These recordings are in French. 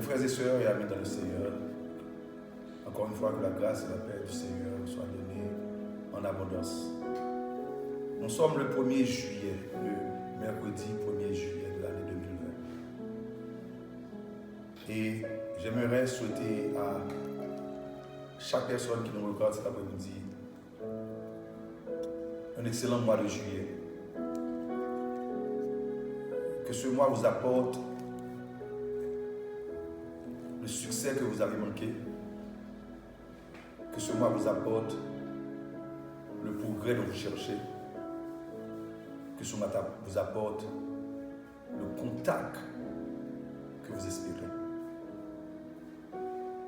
frères et sœurs et amis dans le Seigneur, encore une fois que la grâce et la paix du Seigneur soient données en abondance. Nous sommes le 1er juillet, le mercredi 1er juillet de l'année 2020. Et j'aimerais souhaiter à chaque personne qui nous regarde cet après-midi un excellent mois de juillet. Que ce mois vous apporte le succès que vous avez manqué. Que ce mois vous apporte le progrès dont vous cherchez. Que ce mois vous apporte le contact que vous espérez.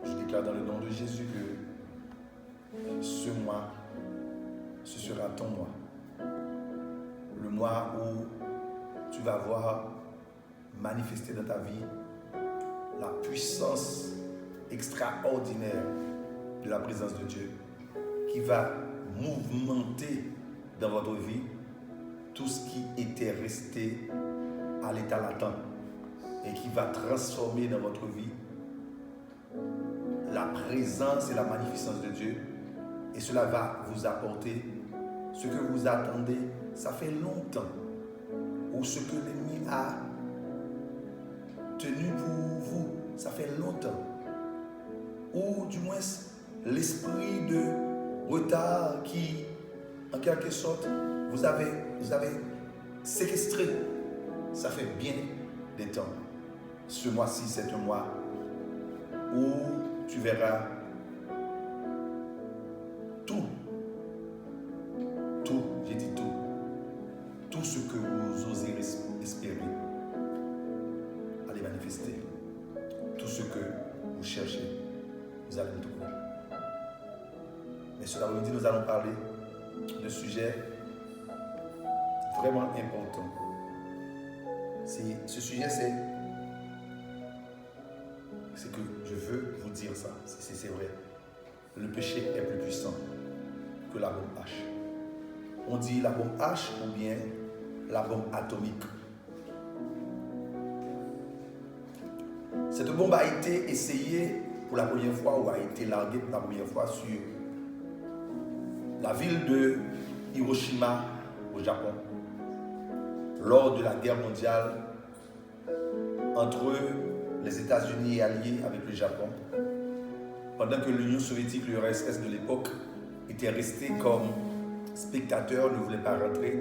Je déclare dans le nom de Jésus que ce mois, ce sera ton mois. Le mois où tu vas voir manifester dans ta vie la puissance extraordinaire de la présence de Dieu qui va mouvementer dans votre vie tout ce qui était resté à l'état latent et qui va transformer dans votre vie la présence et la magnificence de Dieu, et cela va vous apporter ce que vous attendez, ça fait longtemps, ou ce que l'ennemi a tenu pour vous, ça fait longtemps, ou du moins l'esprit de retard qui, en quelque sorte, vous avez séquestré, ça fait bien des temps. Ce mois-ci, c'est un mois où tu verras tout, j'ai dit tout ce que vous osez espérer, allez manifester. Tout ce que vous cherchez, vous allez le trouver. Mais cet après-midi, nous allons parler de sujets vraiment importants. Ce sujet, c'est que je veux vous dire ça, c'est vrai. Le péché est plus puissant que la bombe H. On dit la bombe H ou bien la bombe atomique. Cette bombe a été essayée pour la première fois ou a été larguée pour la première fois sur la ville de Hiroshima au Japon lors de la guerre mondiale entre les États-Unis et alliés avec le Japon, pendant que l'Union soviétique, l'URSS de l'époque, était restée comme spectateur, ne voulait pas rentrer,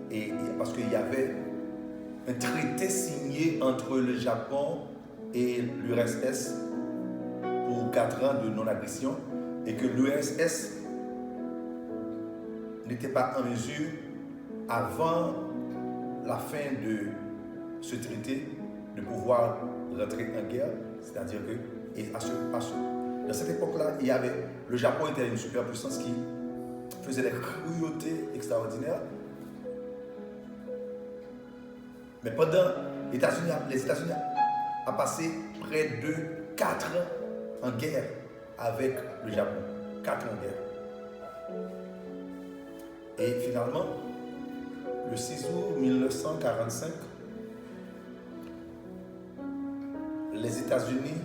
et parce qu'il y avait un traité signé entre le Japon et l'URSS pour 4 ans de non-agression, et que l'URSS n'était pas en mesure, avant la fin de ce traité, de pouvoir rentrer en guerre. C'est-à-dire que, dans cette époque-là, le Japon était une superpuissance qui faisait des cruautés extraordinaires. Mais pendant les États-Unis a passé près de 4 ans en guerre avec le Japon. 4 ans en guerre. Et finalement, le 6 août 1945, les États-Unis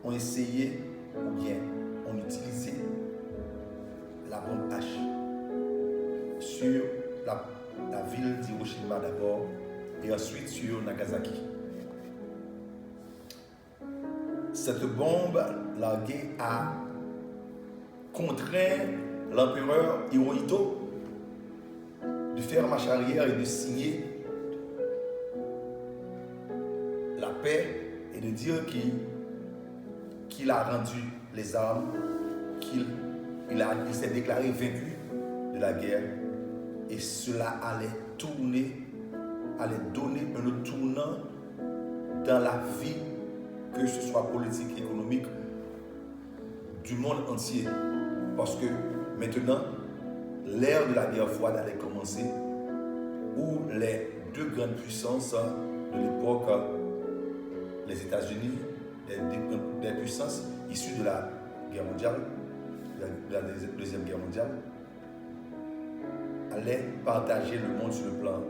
ont essayé, ou bien ont utilisé la bombe H sur la ville d'Hiroshima d'abord et ensuite sur Nagasaki. Cette bombe larguée a contraint l'empereur Hirohito de faire marche arrière et de signer la paix et de dire qu'il a rendu les armes, qu'il s'est déclaré vaincu de la guerre, et cela allait donner un autre tournant dans la vie, que ce soit politique, économique, du monde entier. Parce que maintenant, l'ère de la guerre froide allait commencer, où les deux grandes puissances de l'époque, les États-Unis, des puissances issues de la guerre mondiale, de la Deuxième Guerre mondiale, allaient partager le monde sur le plan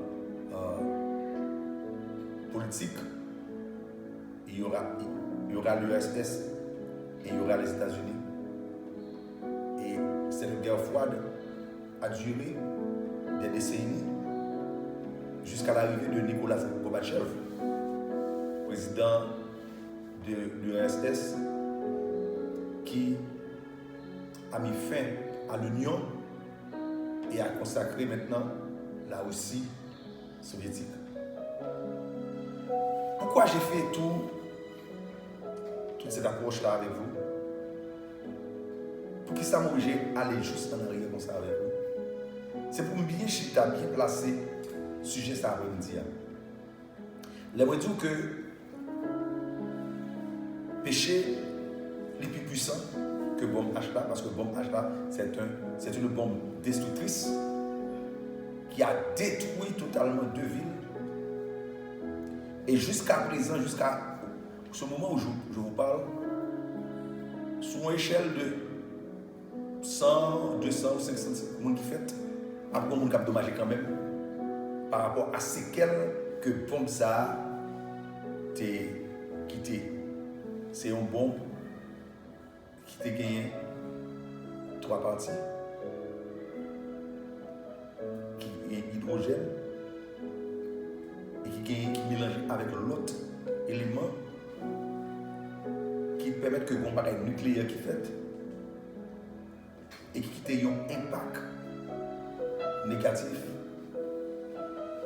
politique, il y aura l'URSS et il y aura les États-Unis. Et cette guerre froide a duré des décennies jusqu'à l'arrivée de Nicolas Gorbatchev, président de l'URSS, qui a mis fin à l'Union et a consacré maintenant la Russie soviétique. Pourquoi j'ai fait toute cette approche-là avec vous? Pour qui ça m'oblige à aller juste en arrière comme ça avec vous? C'est pour me bien chita, bien placer le sujet ça après-midi. J'aimerais dire que péché est plus puissant que bombe H là, parce que bombe H là, c'est une bombe destructrice qui a détruit totalement 2 villes. Et jusqu'à présent, jusqu'à ce moment où je vous parle, sur une échelle de 100, 200 ou 500 personnes qui fait, après on a dommagé quand même par rapport à ces que bombe ça a quitté. C'est une bombe qui t'a gagné 3 parties. Qui est hydrogène et qui mélange avec l'autre élément qui permet que le bombe nucléaire qui fait et qui a un impact négatif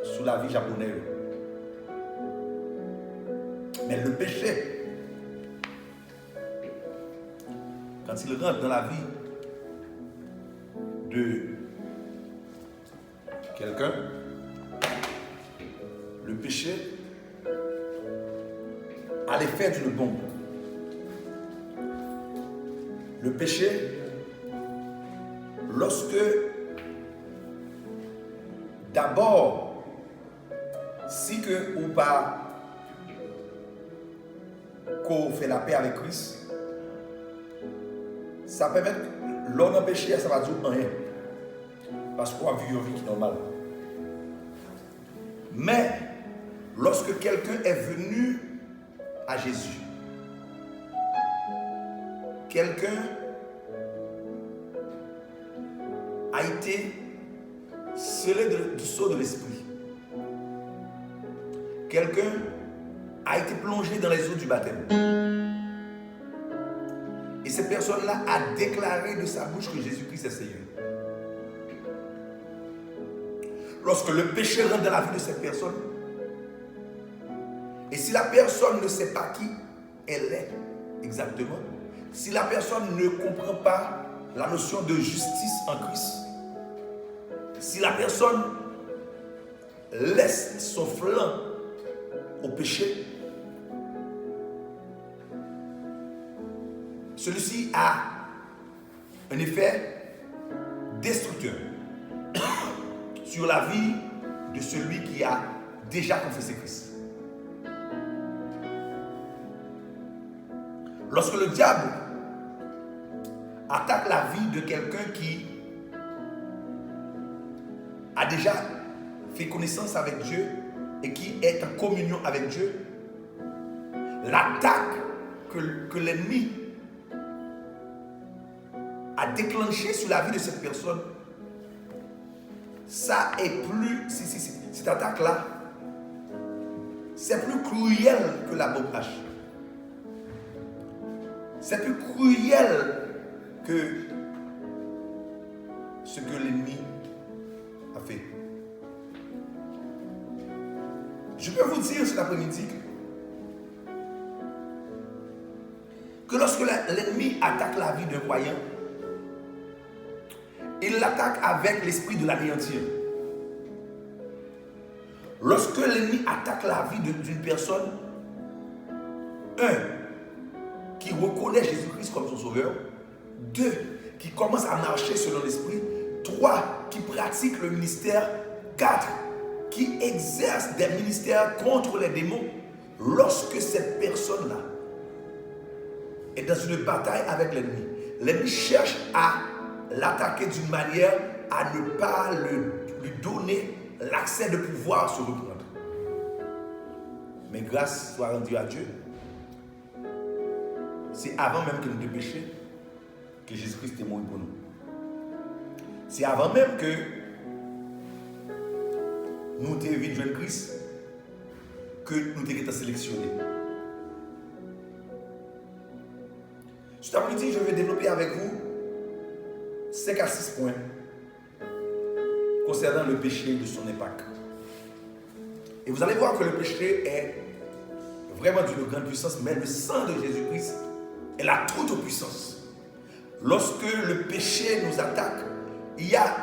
sur la vie japonaise. Mais le péché, quand il rentre dans la vie de quelqu'un, le péché a l'effet d'une bombe. Le péché, lorsque d'abord, si que ou pas qu'on fait la paix avec Christ, ça permet que l'on a péché, ça va dire rien. Parce qu'on a vu une vie qui est normale. Mais, lorsque quelqu'un est venu à Jésus, quelqu'un a été scellé du sceau de l'esprit. Quelqu'un a été plongé dans les eaux du baptême. Et cette personne-là a déclaré de sa bouche que Jésus-Christ est Seigneur. Lorsque le péché rentre dans la vie de cette personne, et si la personne ne sait pas qui elle est exactement, si la personne ne comprend pas la notion de justice en Christ, si la personne laisse son flanc au péché, celui-ci a un effet destructeur sur la vie de celui qui a déjà confessé Christ. Lorsque le diable attaque la vie de quelqu'un qui a déjà fait connaissance avec Dieu et qui est en communion avec Dieu, l'attaque que l'ennemi a déclenchée sur la vie de cette personne, ça est plus, cette attaque-là, c'est plus cruel que la bombe H. C'est plus cruel que ce que l'ennemi a fait. Je peux vous dire cet après-midi que lorsque l'ennemi attaque la vie d'un croyant, il l'attaque avec l'esprit de l'anéantir. Lorsque l'ennemi attaque la vie d'une personne, qui reconnaît Jésus-Christ comme son sauveur, 2, qui commence à marcher selon l'esprit, 3, qui pratique le ministère, 4, qui exerce des ministères contre les démons, lorsque cette personne-là est dans une bataille avec l'ennemi cherche à l'attaquer d'une manière à ne pas lui donner l'accès de pouvoir se reprendre. Mais grâce soit rendue à Dieu, c'est avant même que nous de péché que Jésus-Christ est mort pour nous. C'est avant même que nous t'ayons vu de Christ que nous t'ayons sélectionné. Cet après-midi, je vais développer avec vous 5 à 6 points concernant le péché de son impact. Et vous allez voir que le péché est vraiment d'une grande puissance, mais le sang de Jésus-Christ est la toute puissance. Lorsque le péché nous attaque, il n'y a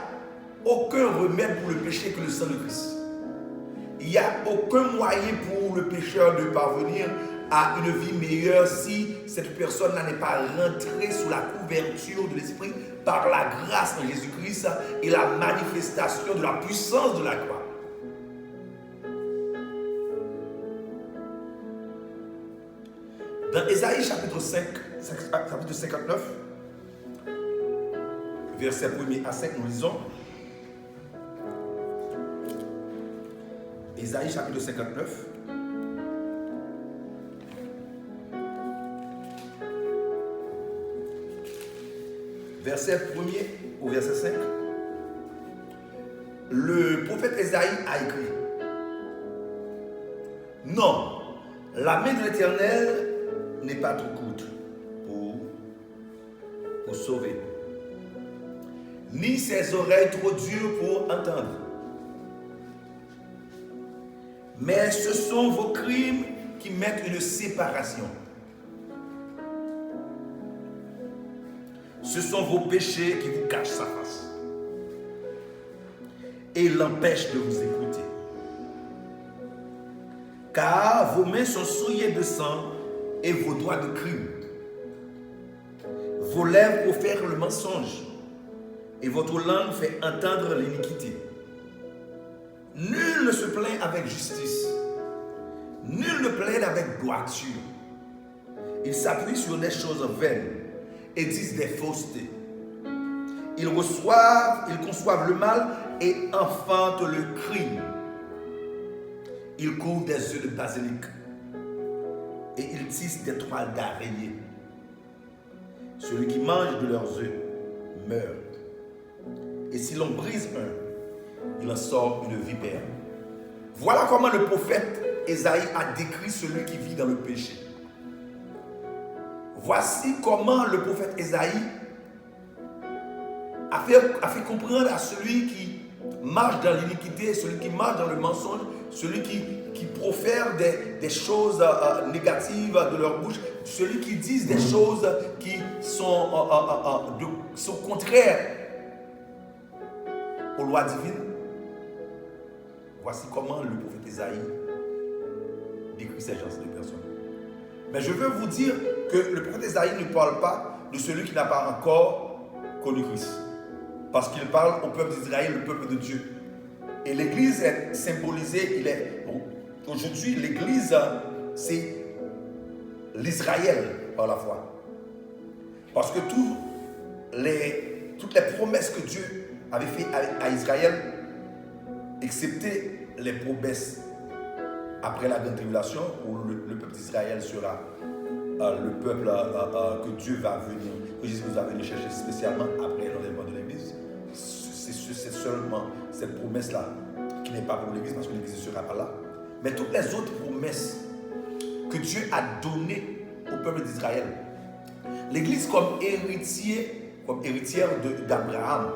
aucun remède pour le péché que le sang de Christ. Il n'y a aucun moyen pour le pécheur de parvenir à une vie meilleure si cette personne n'est pas rentrée sous la couverture de l'Esprit par la grâce de Jésus-Christ et la manifestation de la puissance de la croix. Dans Ésaïe chapitre 59, verset 1er à 5, nous lisons. Ésaïe chapitre 59. Verset 1er au verset 5. Le prophète Ésaïe a écrit: non, la main de l'Éternel n'est pas trop courte pour sauver, ni ses oreilles trop dures pour entendre. Mais ce sont vos crimes qui mettent une séparation. Ce sont vos péchés qui vous cachent sa face et l'empêchent de vous écouter. Car vos mains sont souillées de sang et vos doigts de crime. Vos lèvres profèrent le mensonge et votre langue fait entendre l'iniquité. Nul ne se plaint avec justice. Nul ne plaide avec droiture. Ils s'appuient sur des choses vaines et disent des faussetés. Ils conçoivent le mal et enfantent le crime. Ils couvrent des œufs de basilic et ils tissent des toiles d'araignée. Celui qui mange de leurs œufs meurt. Et si l'on brise un, il en sort une vipère. Voilà comment le prophète Ésaïe a décrit celui qui vit dans le péché. Voici comment le prophète Ésaïe a fait comprendre à celui qui marche dans l'iniquité, celui qui marche dans le mensonge, celui qui profère des choses négatives de leur bouche, celui qui dit des choses qui sont contraires aux lois divines. Voici comment le prophète Ésaïe décrit ces genres de personnes. Mais je veux vous dire que le prophète Ésaïe ne parle pas de celui qui n'a pas encore connu Christ. Parce qu'il parle au peuple d'Israël, le peuple de Dieu. Et l'Église est symbolisée, aujourd'hui l'Église, c'est l'Israël par la foi. Parce que toutes les promesses que Dieu avait faites à Israël, excepté les promesses après la grande tribulation, où le peuple d'Israël sera le peuple que Dieu va venir, que Jésus va venir chercher spécialement après l'enlèvement de l'Église. C'est seulement cette promesse-là qui n'est pas pour l'Église, parce que l'Église ne sera pas là. Mais toutes les autres promesses que Dieu a données au peuple d'Israël, l'Église comme héritière d'Abraham,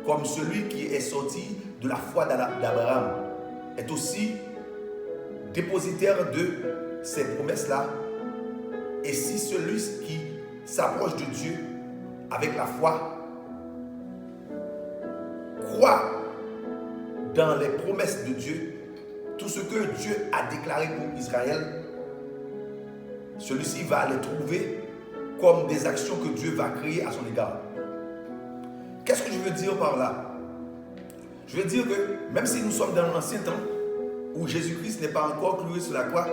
comme celui qui est sorti de la foi d'Abraham, est aussi dépositaire de ces promesses-là. Et si celui qui s'approche de Dieu avec la foi croit dans les promesses de Dieu, tout ce que Dieu a déclaré pour Israël, celui-ci va les trouver comme des actions que Dieu va créer à son égard. Qu'est-ce que je veux dire par là? Je veux dire que même si nous sommes dans l'ancien temps, où Jésus-Christ n'est pas encore cloué sur la croix,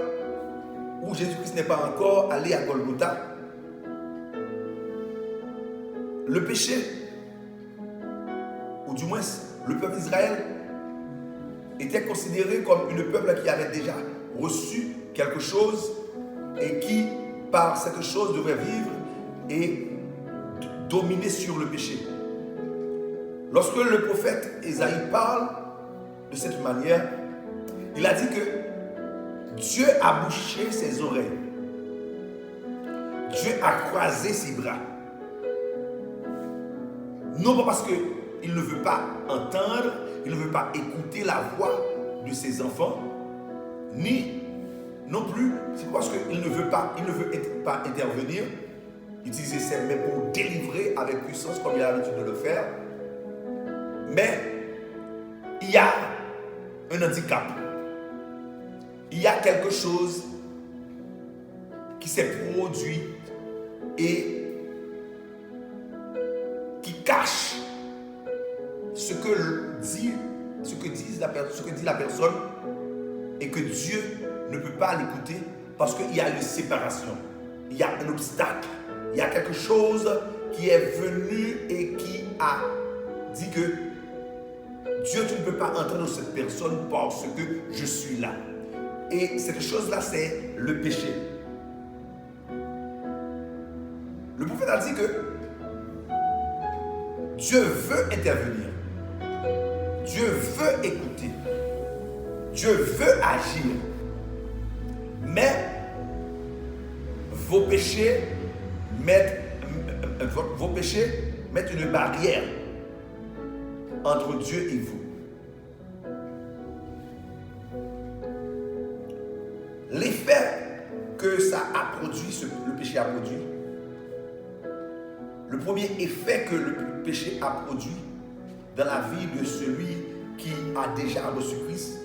où Jésus-Christ n'est pas encore allé à Golgotha, le péché, ou du moins le peuple d'Israël, était considéré comme une peuple qui avait déjà reçu quelque chose et qui par cette chose devrait vivre et dominer sur le péché. Lorsque le prophète Ésaïe parle de cette manière, il a dit que Dieu a bouché ses oreilles. Dieu a croisé ses bras. Non pas parce qu'il ne veut pas entendre, il ne veut pas écouter la voix de ses enfants, ni non plus, c'est parce qu'il ne veut pas intervenir, utiliser ses mains pour délivrer avec puissance comme il a l'habitude de le faire. Mais il y a un handicap. Il y a quelque chose qui s'est produit et qui cache ce que dit la personne et que Dieu ne peut pas l'écouter parce qu'il y a une séparation, il y a un obstacle, il y a quelque chose qui est venu et qui a dit que Dieu, tu ne peux pas entendre cette personne parce que je suis là. Et cette chose-là, c'est le péché. Le prophète a dit que Dieu veut intervenir. Dieu veut écouter. Dieu veut agir. Mais vos péchés mettent une barrière entre Dieu et vous. L'effet que ça a produit, le péché a produit, le premier effet que le péché a produit dans la vie de celui qui a déjà reçu Christ,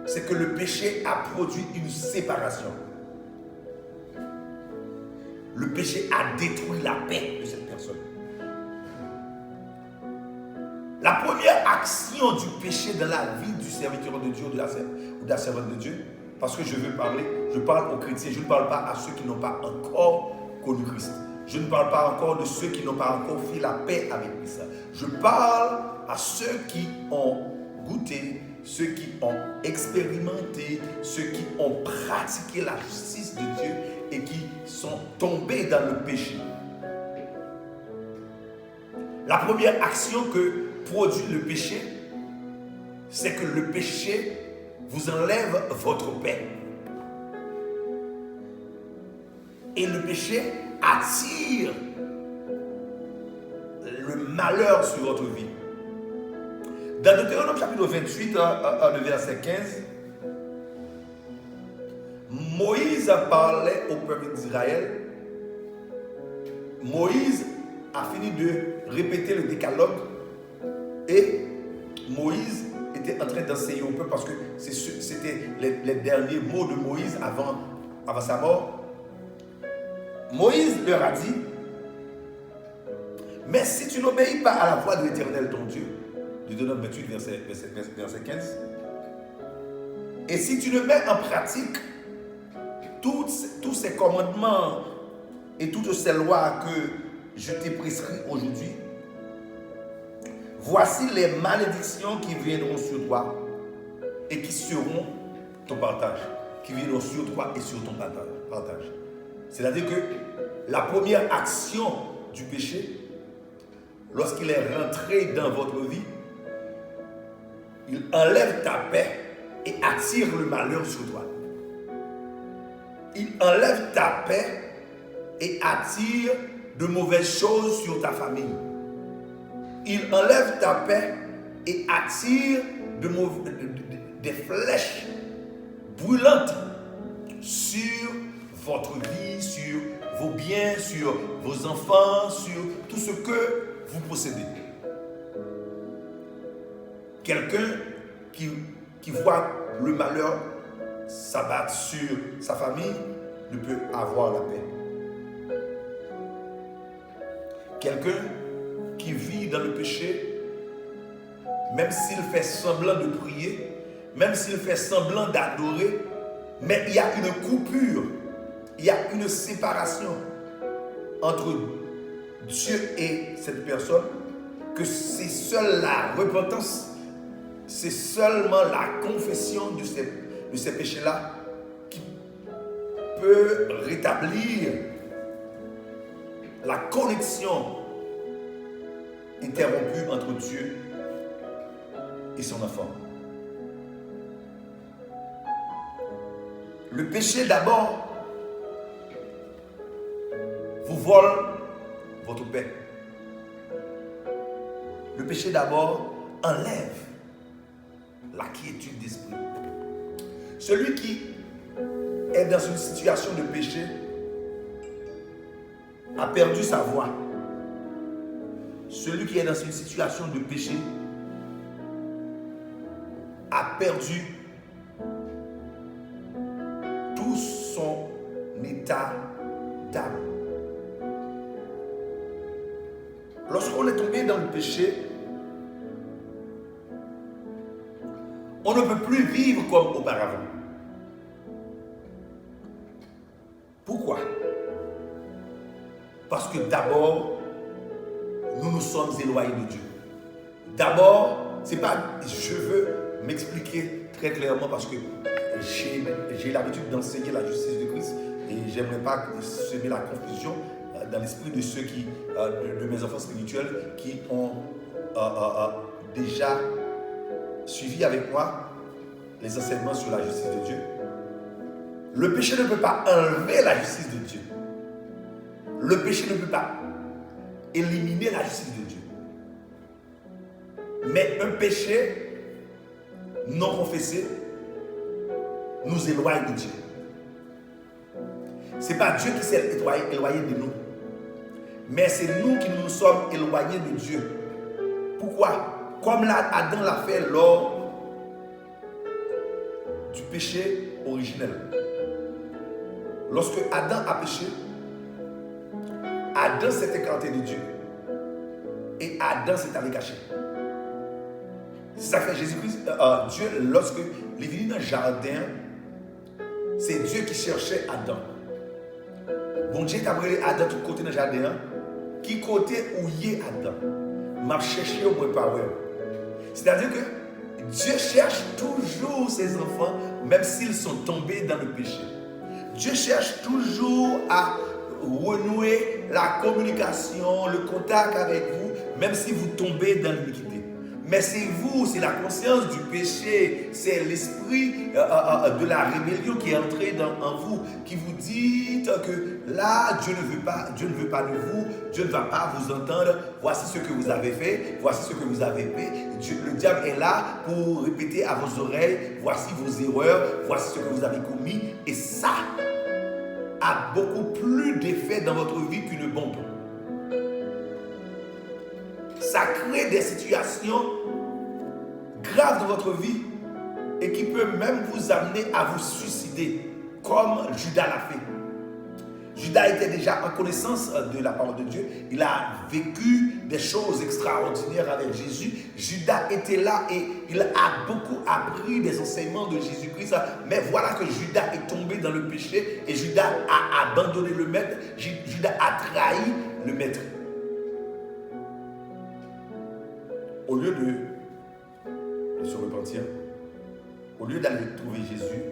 c'est que le péché a produit une séparation. Le péché a détruit la paix de cette personne. La première action du péché dans la vie du serviteur de Dieu ou de la servante de Dieu, parce que je parle aux chrétiens, je ne parle pas à ceux qui n'ont pas encore connu Christ. Je ne parle pas encore de ceux qui n'ont pas encore fait la paix avec Christ. Je parle à ceux qui ont goûté, ceux qui ont expérimenté, ceux qui ont pratiqué la justice de Dieu et qui sont tombés dans le péché. La première action que produit le péché, c'est que le péché vous enlève votre paix. Et le péché attire le malheur sur votre vie. Dans Deutéronome chapitre 28, le verset 15, Moïse parlait au peuple d'Israël. Moïse a fini de répéter le décalogue et Moïse était en train d'enseigner au peuple parce que c'était les derniers mots de Moïse avant sa mort. Moïse leur a dit, mais si tu n'obéis pas à la voix de l'Éternel ton Dieu, Deutéronome 28, verset 15, et si tu ne mets en pratique tous ces commandements et toutes ces lois que je t'ai prescrites aujourd'hui, voici les malédictions qui viendront sur toi et qui seront ton partage, qui viendront sur toi et sur ton partage. C'est-à-dire que la première action du péché, lorsqu'il est rentré dans votre vie, il enlève ta paix et attire le malheur sur toi. Il enlève ta paix et attire de mauvaises choses sur ta famille. Il enlève ta paix et attire des flèches brûlantes sur votre vie, sur vos biens, sur vos enfants, sur tout ce que vous possédez. Quelqu'un qui voit le malheur s'abattre sur sa famille ne peut avoir la paix. Quelqu'un qui vit dans le péché, même s'il fait semblant de prier, même s'il fait semblant d'adorer, mais il y a une coupure, il y a une séparation entre Dieu et cette personne, que c'est seule la repentance, c'est seulement la confession de ces péchés-là peut rétablir la connexion interrompue entre Dieu et son enfant. Le péché d'abord vous vole votre paix. Le péché d'abord enlève la quiétude d'esprit. Celui qui est dans une situation de péché a perdu sa voix. Celui qui est dans une situation de péché a perdu tout son état d'âme. Lorsqu'on est tombé dans le péché, on ne peut plus vivre comme auparavant. Pourquoi? Parce que d'abord, nous nous sommes éloignés de Dieu. D'abord, c'est pas, je veux m'expliquer très clairement parce que j'ai l'habitude d'enseigner la justice de Christ et j'aimerais pas semer la confusion dans l'esprit de ceux qui, de mes enfants spirituels qui ont déjà suivi avec moi les enseignements sur la justice de Dieu. Le péché ne peut pas enlever la justice de Dieu. Le péché ne peut pas éliminer la justice de Dieu. Mais un péché non confessé nous éloigne de Dieu. Ce n'est pas Dieu qui s'est éloigné de nous, mais c'est nous qui nous sommes éloignés de Dieu. Pourquoi? Comme Adam l'a fait lors du péché originel. Lorsque Adam a péché, Adam s'est écarté de Dieu et Adam s'est allé cacher. C'est ça que fait Jésus-Christ. Dieu, lorsque il est venu dans le jardin, c'est Dieu qui cherchait Adam. Bon Dieu t'a brûlé Adam tout côté dans le jardin. Qui côté où y est Adam? M'a cherché au moins pas. C'est-à-dire que Dieu cherche toujours ses enfants, même s'ils sont tombés dans le péché. Dieu cherche toujours à renouer la communication, le contact avec vous, même si vous tombez dans l'iniquité. Mais c'est vous, c'est la conscience du péché, c'est l'esprit de la rébellion qui est entré en vous, qui vous dit que là, Dieu ne veut pas de vous, Dieu ne va pas vous entendre, voici ce que vous avez fait, voici ce que vous avez fait. Le diable est là pour répéter à vos oreilles, voici vos erreurs, voici ce que vous avez commis, et ça a beaucoup plus d'effet dans votre vie qu'une bombe. Ça crée des situations graves dans votre vie et qui peut même vous amener à vous suicider, comme Judas l'a fait. Judas était déjà en connaissance de la parole de Dieu. Il a vécu des choses extraordinaires avec Jésus. Judas était là et il a beaucoup appris des enseignements de Jésus-Christ. Mais voilà que Judas est tombé dans le péché et Judas a abandonné le maître. Judas a trahi le maître. Au lieu de se repentir, au lieu d'aller trouver Jésus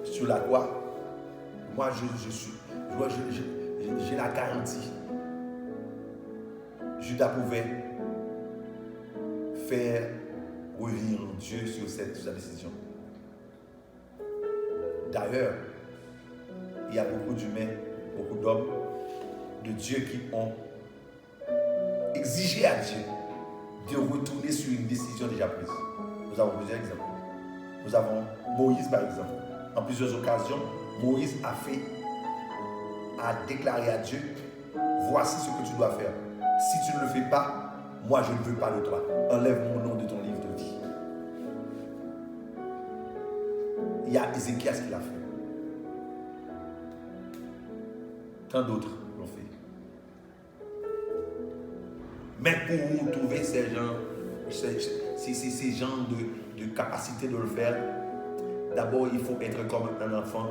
sur la croix, moi j'ai la garantie. Judas pouvait faire revenir Dieu sur sa décision. D'ailleurs, il y a beaucoup d'humains, beaucoup d'hommes de Dieu qui ont exigé à Dieu de retourner sur une décision déjà prise. Nous avons plusieurs exemples. Nous avons Moïse par exemple. En plusieurs occasions, Moïse a déclaré à Dieu, voici ce que tu dois faire. Si tu ne le fais pas, moi je ne veux pas de toi. Enlève mon nom de ton livre de vie. Il y a Ézéchias qui l'a fait. Tant d'autres l'ont fait. Mais pour trouver ces gens de capacité de le faire, d'abord il faut être comme un enfant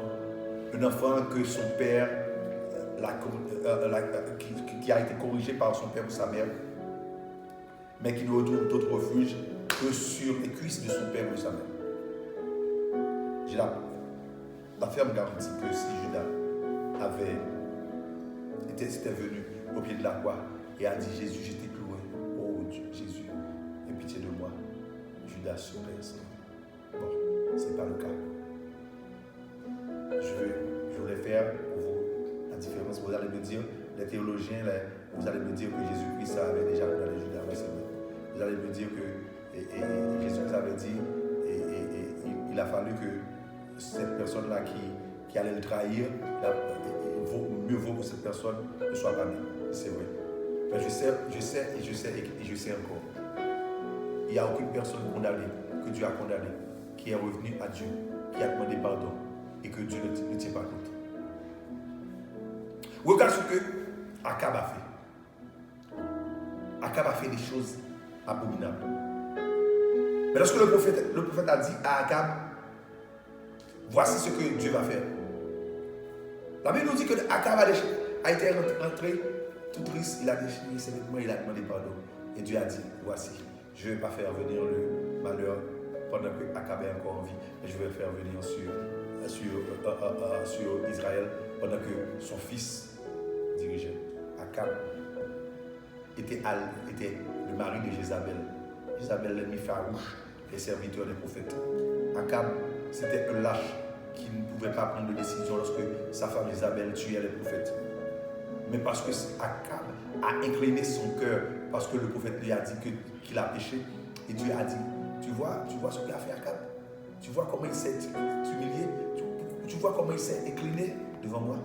que son père, qui a été corrigé par son père ou sa mère, mais qui ne retrouve d'autre refuge que sur les cuisses de son père ou de sa mère. la ferme garantie que si Judas s'était venu au pied de la croix et a dit Jésus, je t'ai cloué, oh Dieu, Jésus, aie pitié de moi, Judas serait sauvé. Bon, ce n'est pas le cas. Je voulais faire pour vous la différence. Vous allez me dire, les théologiens, vous allez me dire que Jésus-Christ avait déjà condamné Judas. Oui, c'est vrai. Vous allez me dire que Jésus avait dit, il a fallu que cette personne-là qui allait le trahir, mieux vaut que cette personne ne soit pas née. C'est vrai. Mais je sais encore. Il n'y a aucune personne condamnée que Dieu a condamnée qui est revenue à Dieu, qui a demandé pardon et que Dieu ne tient pas compte. Regarde ce que Akab a fait. Akab a fait des choses abominables. Mais lorsque le prophète a dit à Akab, voici ce que Dieu va faire. La Bible nous dit que Akab a été rentré tout triste, il a déchiré ses vêtements, il a demandé pardon. Et Dieu a dit, voici, je ne vais pas faire venir le malheur pendant que Akab est encore en vie, mais je vais le faire venir sur Israël pendant que son fils dirigeait. Akab était le mari de Jézabel. Jézabel, l'ennemi farouche des serviteurs des prophètes. Akab, c'était un lâche qui ne pouvait pas prendre de décision lorsque sa femme Jézabel tuait les prophètes. Mais parce que Akab a incliné son cœur, parce que le prophète lui a dit qu'il a péché, et Dieu a dit, tu vois ce qu'a fait Akab? Tu vois comment il s'est humilié? Tu vois comment il s'est incliné devant moi?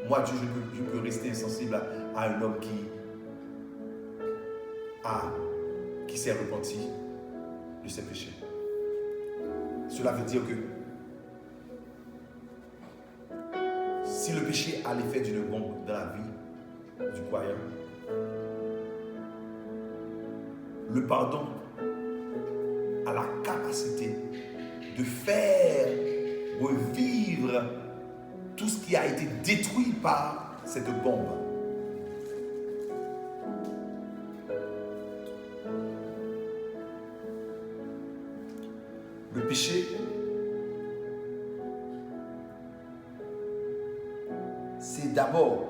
Moi, Dieu, je peux rester insensible à un homme qui s'est repenti de ses péchés. Cela veut dire que si le péché a l'effet d'une bombe dans la vie du croyant, le pardon a la capacité de faire revivre tout ce qui a été détruit par cette bombe. Le péché, c'est d'abord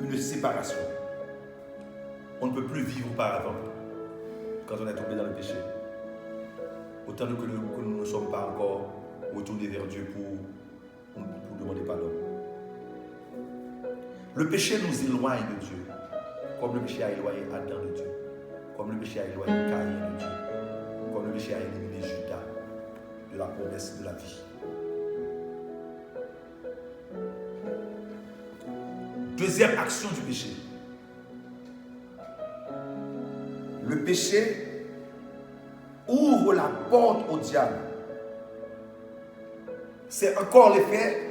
une séparation. On ne peut plus vivre auparavant quand on est tombé dans le péché. Autant que nous ne sommes pas encore retournés vers Dieu pour demander pardon. Le péché nous éloigne de Dieu, comme le péché a éloigné Adam de Dieu, comme le péché a éloigné Caïn de Dieu, comme le péché a éliminé Judas de la promesse de la vie. Deuxième action du péché. Le péché ouvre la porte au diable. C'est encore l'effet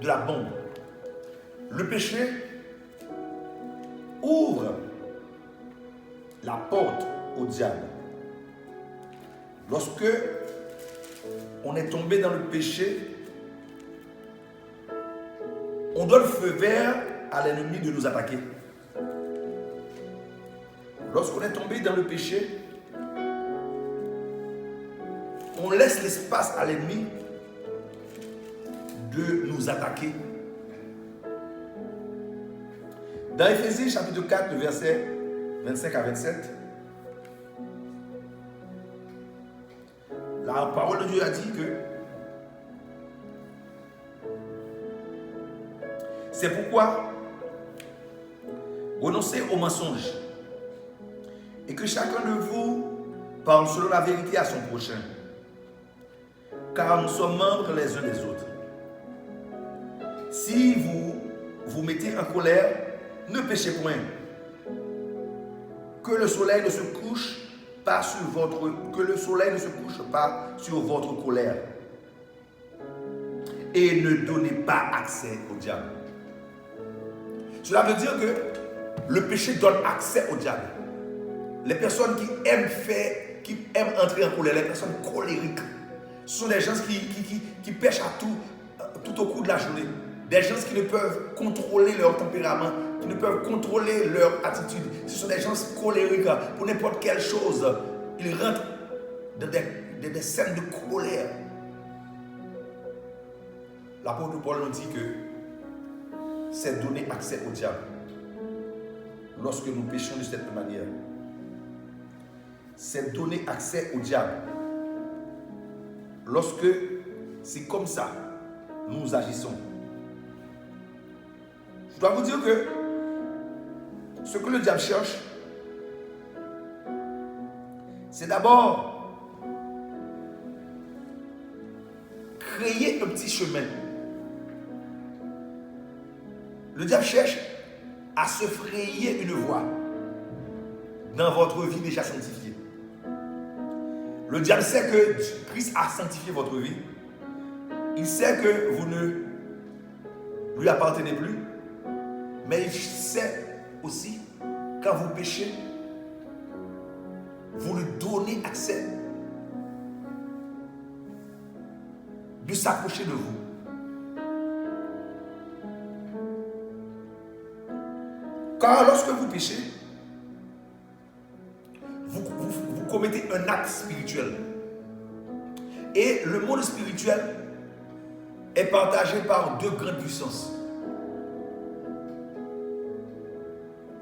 de la bombe. Le péché ouvre la porte au diable. Lorsque on est tombé dans le péché, on donne feu vert à l'ennemi de nous attaquer. Lorsqu'on est tombé dans le péché, on laisse l'espace à l'ennemi de nous attaquer. Dans Éphésiens chapitre 4, versets 25 à 27, la parole de Dieu a dit que c'est pourquoi renoncez aux mensonges et que chacun de vous parle selon la vérité à son prochain, car nous sommes membres les uns des autres. Si vous vous mettez en colère, ne péchez point. Que le soleil ne se couche pas sur votre colère. Et ne donnez pas accès au diable. Cela veut dire que le péché donne accès au diable. Les personnes qui aiment entrer en colère, les personnes colériques, ce sont des gens qui pêchent à tout au cours de la journée. Des gens qui ne peuvent contrôler leur tempérament, qui ne peuvent contrôler leur attitude. Ce sont des gens colériques pour n'importe quelle chose. Ils rentrent dans des scènes de colère. L'apôtre Paul nous dit que c'est donner accès au diable. Lorsque nous péchons de cette manière, c'est donner accès au diable. Lorsque c'est comme ça, nous agissons. Je dois vous dire que ce que le diable cherche, c'est d'abord créer un petit chemin. Le diable cherche à se frayer une voie dans votre vie déjà sanctifiée. Le diable sait que Christ a sanctifié votre vie. Il sait que vous ne lui appartenez plus. Mais il sait aussi, quand vous péchez, vous lui donnez accès de s'approcher de vous. Car lorsque vous péchez, vous commettez un acte spirituel. Et le monde spirituel est partagé par deux grandes puissances.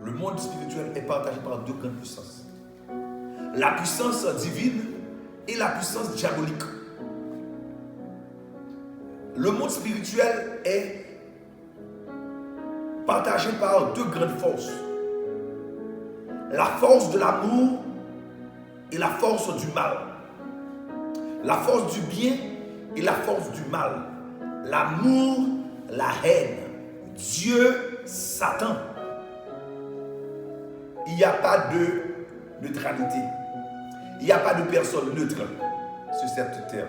Le monde spirituel est partagé par deux grandes puissances. La puissance divine et la puissance diabolique. Le monde spirituel est partagé par deux grandes forces. La force de l'amour et la force du mal. La force du bien et la force du mal. L'amour, la haine. Dieu, Satan. Il n'y a pas de neutralité. Il n'y a pas de personne neutre sur cette terre.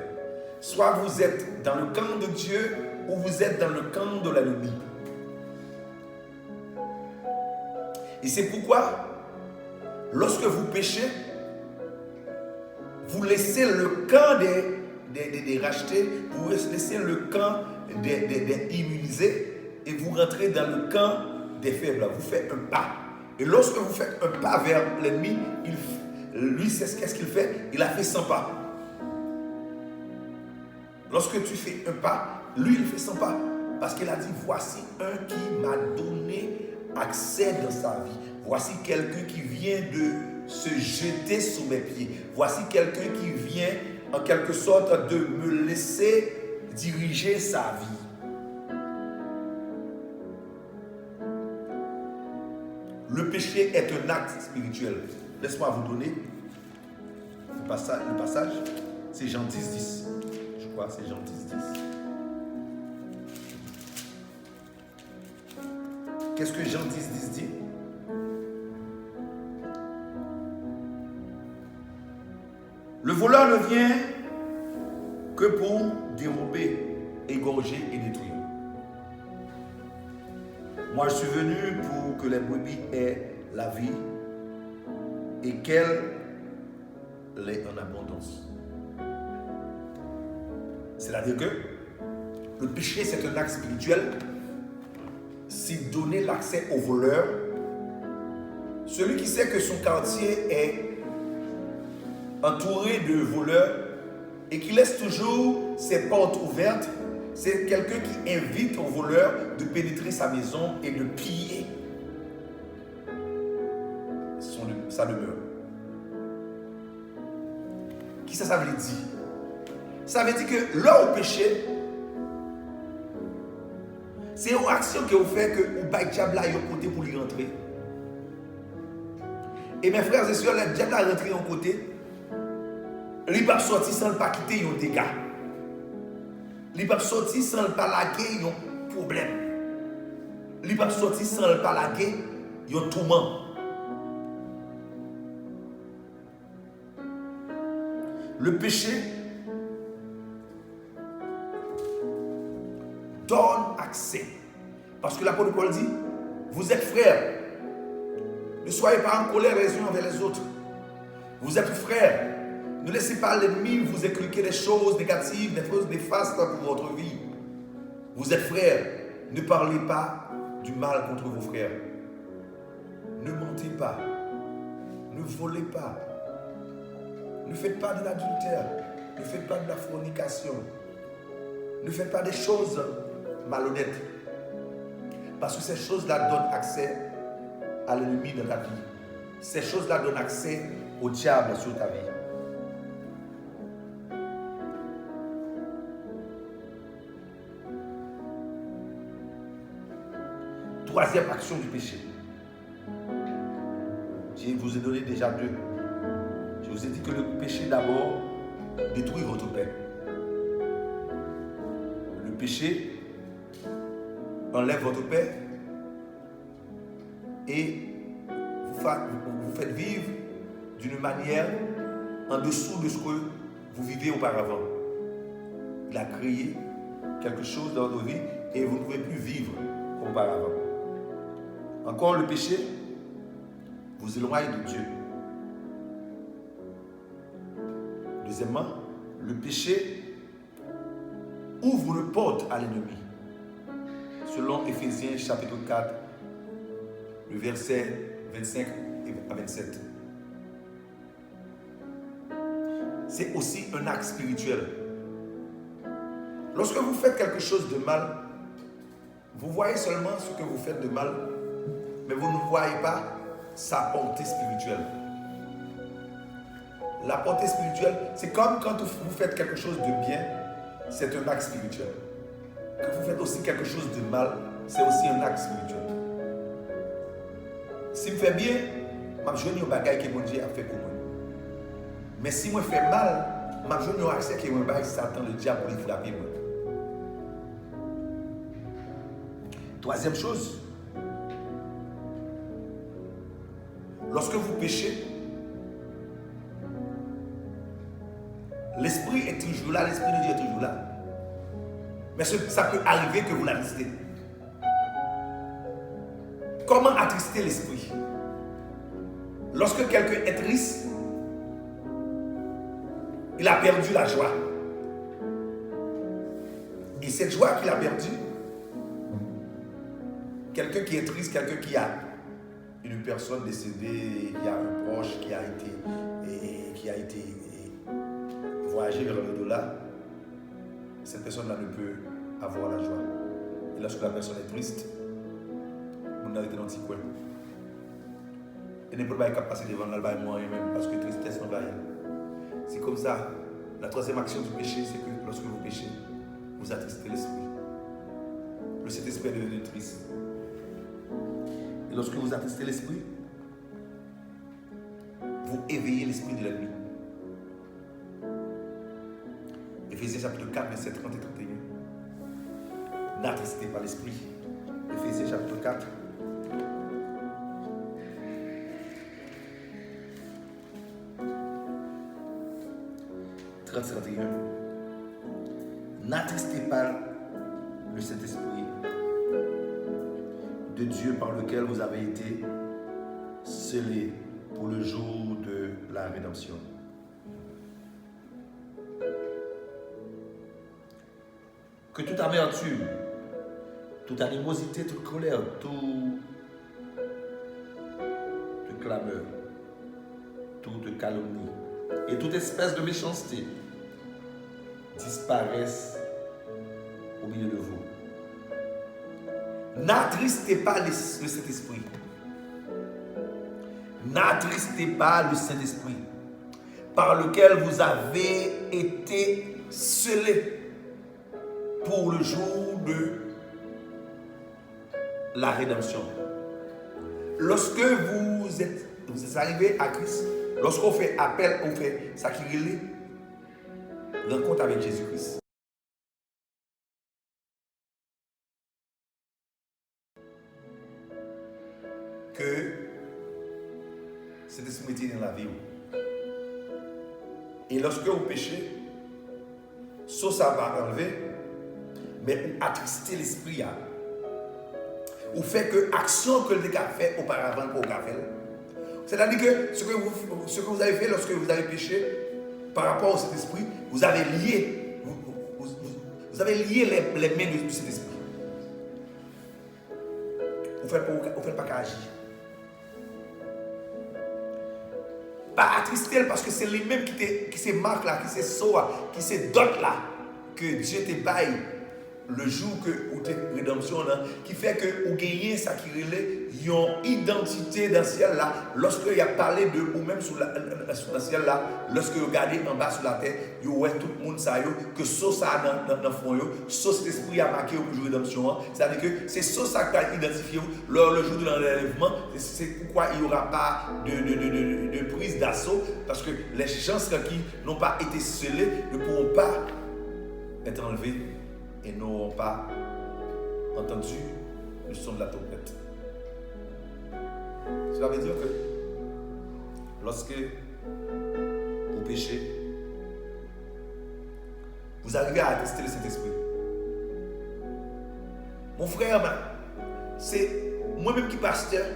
Soit vous êtes dans le camp de Dieu ou vous êtes dans le camp de l'ennemi. Et c'est pourquoi, lorsque vous péchez, vous laissez le camp des rachetés, vous laissez le camp des immunisés et vous rentrez dans le camp des faibles. Vous faites un pas. Et lorsque vous faites un pas vers l'ennemi, lui, c'est qu'est-ce qu'il fait? Il a fait 100 pas. Lorsque tu fais un pas, lui, il fait 100 pas. Parce qu'il a dit, voici un qui m'a donné accès dans sa vie. Voici quelqu'un qui vient de se jeter sous mes pieds. Voici quelqu'un qui vient, en quelque sorte, de me laisser diriger sa vie. Le péché est un acte spirituel. Laisse-moi vous donner le passage. C'est Jean 10, 10. Je crois, c'est Jean 10, 10. Qu'est-ce que Jean 10, 10 dit? Le voleur ne vient que pour dérober, égorger et détruire. Moi, je suis venu pour que les brebis aient la vie et qu'elle l'ait en abondance. C'est-à-dire que le péché, c'est un acte spirituel. C'est donner l'accès au voleur. Celui qui sait que son quartier est entouré de voleurs et qui laisse toujours ses portes ouvertes, c'est quelqu'un qui invite au voleur de pénétrer sa maison et de piller sa demeure. Qui ça veut dire? Ça veut dire que là au péché, c'est une action que vous faites que vous baillez le diable à côté pour lui rentrer. Et mes frères et sœurs, le diable a rentré en côté. Il ne va pas sortir sans ne pas quitter un dégât. Il ne va pas sortir sans ne pas laguer un problème. Il ne va pas sortir sans ne pas laguer un tourment. Le péché donne accès. Parce que l'apôtre Paul dit, vous êtes frères. Ne soyez pas en colère les uns envers les autres. Vous êtes frères. Ne laissez pas l'ennemi vous inculquer des choses négatives, des choses néfastes pour votre vie. Vous êtes frères. Ne parlez pas du mal contre vos frères. Ne mentez pas. Ne volez pas. Ne faites pas de l'adultère. Ne faites pas de la fornication. Ne faites pas des choses malhonnêtes. Parce que ces choses-là donnent accès à l'ennemi dans ta vie. Ces choses-là donnent accès au diable sur ta vie. Troisième action du péché. Je vous ai donné déjà deux. Je vous ai dit que le péché d'abord détruit votre paix. Le péché enlève votre paix et vous faites vivre d'une manière en dessous de ce que vous vivez auparavant. Il a créé quelque chose dans votre vie et vous ne pouvez plus vivre comme auparavant. Encore le péché vous éloigne de Dieu. Deuxièmement, le péché ouvre une porte à l'ennemi. Selon Éphésiens chapitre 4, le verset 25 à 27. C'est aussi un acte spirituel. Lorsque vous faites quelque chose de mal, vous voyez seulement ce que vous faites de mal, mais vous ne voyez pas sa portée spirituelle. La portée spirituelle, c'est comme quand vous faites quelque chose de bien, c'est un acte spirituel. Quand vous faites aussi quelque chose de mal, c'est aussi un acte spirituel. Si je fais bien, je vais faire des choses que mon Dieu a fait pour moi. Mais si je fais mal, je vais accès que mon bail Satan, le diable, pour frapper moi. Troisième chose, lorsque vous péchez, l'esprit est toujours là, l'esprit de Dieu est toujours là. Mais ça peut arriver que vous l'attristez. Comment attrister l'esprit? Lorsque quelqu'un est triste, il a perdu la joie. Et cette joie qu'il a perdue, quelqu'un qui est triste, quelqu'un qui a une personne décédée, qui a un proche qui a été voyager vers l'au-delà, cette personne-là ne peut avoir la joie. Et lorsque la personne est triste, on a été dans un petit coin. Et n'importe quoi qui passe devant l'album moi-même, parce que tristesse n'a pas rien. C'est comme ça. La troisième action du péché, c'est que lorsque vous péchez, vous attristez l'esprit. Le Saint-Esprit est devenu triste. Et lorsque vous attristez l'esprit, vous éveillez l'esprit de l'ennemi. Éphésiens chapitre 4, verset 30 et 31. N'attristez pas l'esprit. Éphésiens chapitre 4. N'attristez pas le Saint-Esprit de Dieu par lequel vous avez été scellés pour le jour de la rédemption. Que toute amertume, toute animosité, toute colère, toute clameur, toute calomnie et toute espèce de méchanceté disparaissent au milieu de vous. N'attristez pas le Saint-Esprit. N'attristez pas le Saint-Esprit par lequel vous avez été scellés pour le jour de la rédemption. Lorsque vous êtes arrivé à Christ, lorsqu'on fait appel, on fait ça qui relève rencontre avec Jésus-Christ. Que cet esprit était dans la vie. Et lorsque vous péchez, ça va enlever, mais vous attristez l'esprit. Vous faites que l'action que le gars a fait auparavant pour le faire. C'est-à-dire que ce que vous avez fait lorsque vous avez péché, par rapport à cet esprit, vous avez lié, vous avez lié les mains de cet esprit. Vous ne faites pas qu'agir. pas attrister parce que c'est lui-même qui se marque là, qui se sauve, qui se dote là, que Dieu te baille le jour que ou te rédemption là, qui fait que ou gagner ça qui relève une identité dans le ciel là, lorsque il a parlé de ou même sur le ciel là, lorsque vous regardez en bas sur la terre, vous voyez tout le monde ça yo, que ça dans le fond yo, cet esprit a marqué pour jouer rédemption, c'est-à-dire que c'est ça qui a identifié lors le jour de l'enlèvement, c'est pourquoi il n'y aura pas de prise d'assaut, parce que les chances qui n'ont pas été scellées ne pourront pas être enlevées et n'auront pas entendu le son de la trompette. Cela veut dire que lorsque vous péchez, vous arrivez à attester de cet esprit. Mon frère, c'est moi-même qui pasteur,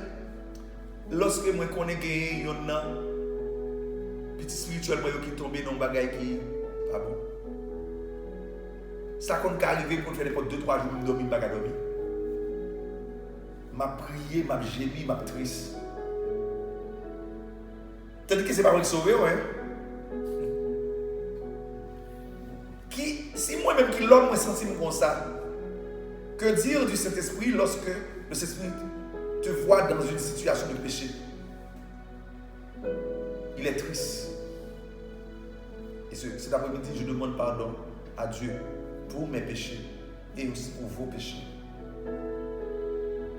lorsque moi connais qu'il y a un petit spirituel qui est tombé dans un bagage qui pas bon. Ça quand arrivé pour faire n'importe 2-3 jours, je dormir, pas dormir. M'a prié, m'a gémi, m'a triste. Tandis que c'est pas moi qui sauve, hein. Si moi-même qui l'homme me senti comme ça, que dire du Saint-Esprit lorsque le Saint-Esprit te voit dans une situation de péché? Il est triste. Et cet après-midi, je demande pardon à Dieu pour mes péchés et aussi pour vos péchés.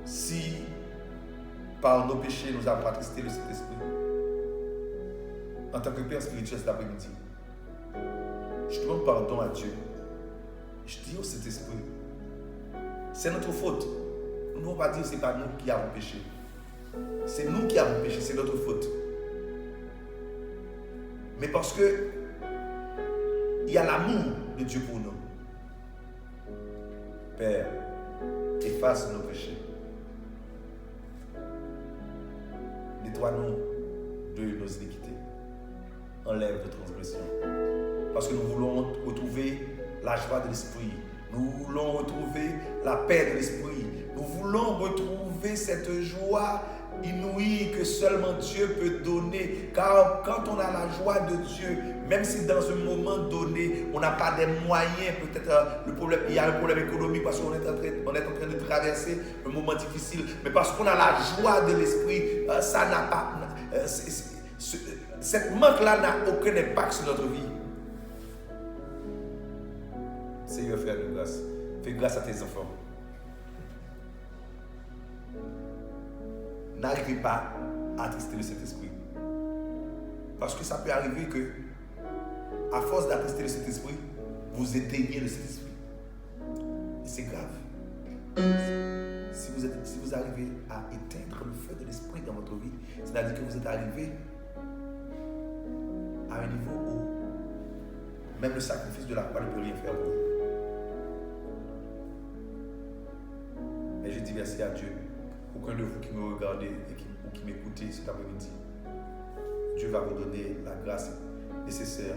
Si par nos péchés nous avons attristé le Saint-Esprit, en tant que Père spirituel cet après-midi, je demande pardon à Dieu. Je dis au Saint-Esprit, c'est notre faute. Nous ne pouvons pas dire que ce n'est pas nous qui avons péché. C'est nous qui avons péché, c'est notre faute. Mais parce que il y a l'amour de Dieu pour nous. Père, efface nos péchés. Nettoie-nous de nos iniquités. Enlève nos transgressions. Parce que nous voulons retrouver la joie de l'esprit. Nous voulons retrouver la paix de l'esprit. Nous voulons retrouver cette joie inouïe que seulement Dieu peut donner. Car quand on a la joie de Dieu, même si dans un moment donné, on n'a pas des moyens, peut-être il y a un problème économique parce qu'on est en train de traverser un moment difficile, mais parce qu'on a la joie de l'esprit, ça n'a pas... cette manque-là n'a aucun impact sur notre vie. Seigneur, fais-nous grâce. Fais grâce à tes enfants. N'arrivez pas à attrister le Saint-Esprit. Parce que ça peut arriver que, à force d'attrister le Saint-Esprit, vous éteignez le Saint-Esprit. Et c'est grave. Si vous arrivez à éteindre le feu de l'Esprit dans votre vie, c'est-à-dire que vous êtes arrivé à un niveau où même le sacrifice de la croix ne peut rien faire pour vous. Mais je dis merci à Dieu. Aucun de vous qui me regardez ou qui m'écoutez cet après-midi, Dieu va vous donner la grâce nécessaire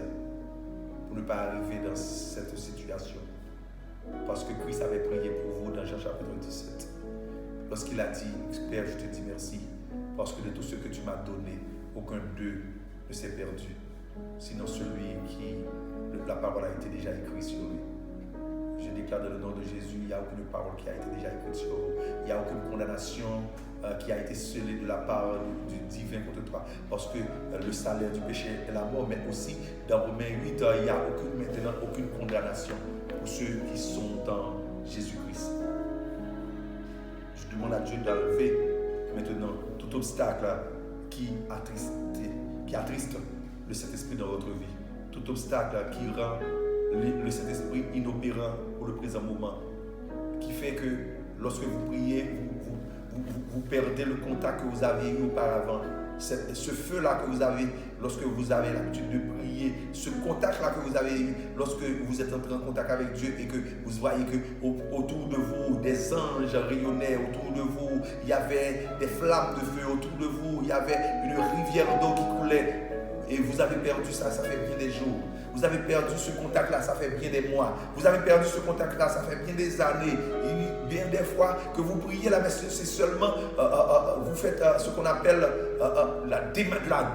pour ne pas arriver dans cette situation. Parce que Christ avait prié pour vous dans Jean chapitre 17. Lorsqu'il a dit, Père, je te dis merci, parce que de tout ce que tu m'as donné, aucun d'eux ne s'est perdu, sinon celui qui, la parole a été déjà écrite sur lui. Je déclare dans le nom de Jésus, il n'y a aucune parole qui a été déjà écrite sur vous. Il n'y a aucune condamnation qui a été scellée de la part du divin contre toi. Parce que le salaire du péché est la mort, mais aussi dans Romains 8, il n'y a maintenant aucune condamnation pour ceux qui sont dans Jésus-Christ. Je demande à Dieu d'enlever maintenant tout obstacle qui attriste le Saint-Esprit dans votre vie. Tout obstacle qui rend le Saint-Esprit inopérant pour le présent moment, qui fait que lorsque vous priez, vous perdez le contact que vous avez eu auparavant. Ce feu-là que vous avez lorsque vous avez l'habitude de prier, ce contact-là que vous avez eu lorsque vous êtes entré en contact avec Dieu et que vous voyez que autour de vous, des anges rayonnaient, autour de vous, il y avait des flammes de feu, autour de vous, il y avait une rivière d'eau qui coulait. Et vous avez perdu ça, ça fait bien des jours. Vous avez perdu ce contact-là, ça fait bien des mois. Vous avez perdu ce contact-là, ça fait bien des années. Et bien des fois que vous priez là, mais c'est seulement, vous faites ce qu'on appelle la